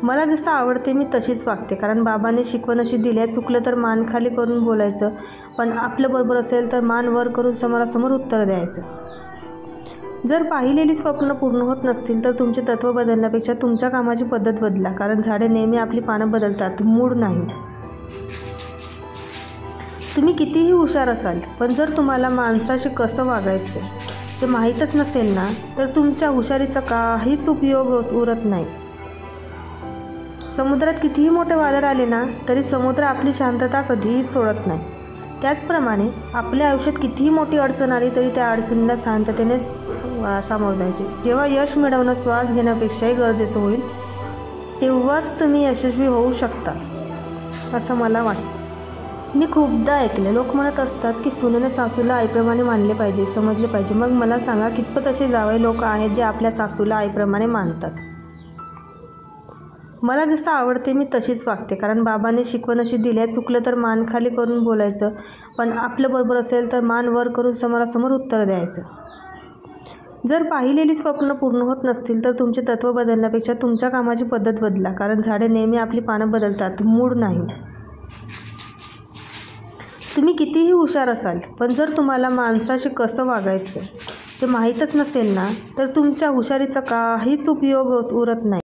मला जसं आवडते मी तशीच वागते, कारण बाबांनी शिकवण अशी दिली आहे, चुकलं तर मान खाली करून बोलायचं, पण आपलं बरोबर असेल तर मान वर करून समोरासमोर उत्तर द्यायचं. जर पाहिलेली स्वप्न पूर्ण होत नसतील तर तुमचे तत्त्व बदलण्यापेक्षा तुमच्या कामाची पद्धत बदला, कारण झाडे नेहमी आपली पानं बदलतात, मूड नाही. तुम्ही कितीही हुशार असाल, पण जर तुम्हाला माणसाशी कसं वागायचं ते माहीतच नसेल ना, तर तुमच्या हुशारीचा काहीच उपयोग उरत नाही. समुद्रात कितीही मोठे वादळ आले ना, तरी समुद्र आपली शांतता कधीही सोडत नाही. त्याचप्रमाणे आपल्या आयुष्यात कितीही मोठी अडचण आली तरी त्या अडचणीला शांततेने सामोरं जायचे. जेव्हा यश मिळवणं श्वास घेण्यापेक्षाही गरजेचं होईल, तेव्हाच तुम्ही यशस्वी होऊ शकता, असं मला वाटतं. मी खूपदा ऐकले, लोक म्हणत असतात की सुनेने सासूला आईप्रमाणे मानले पाहिजे, समजले पाहिजे. मग मला सांगा, कितपत असे जावई लोक आहेत जे आपल्या सासूला आईप्रमाणे मानतात? मला जसं आवडते मी तशीच वागते, कारण बाबांनी शिकवण अशी दिली आहे, चुकलं तर मान खाली करून बोलायचं, पण आपलं बरोबर असेल तर मान वर करून समोरासमोर उत्तर द्यायचं. जर पाहिलेली स्वप्न पूर्ण होत नसतील तर तुमचे तत्त्व बदलण्यापेक्षा तुमच्या कामाची पद्धत बदला, कारण झाडे नेहमी आपली पानं बदलतात, मूड नाही. तुम्ही कितीही हुशार असाल, पण जर तुम्हाला माणसाशी कसं वागायचं ते माहीतच नसेल ना, तर तुमच्या हुशारीचा काहीच उपयोग उरत नाही.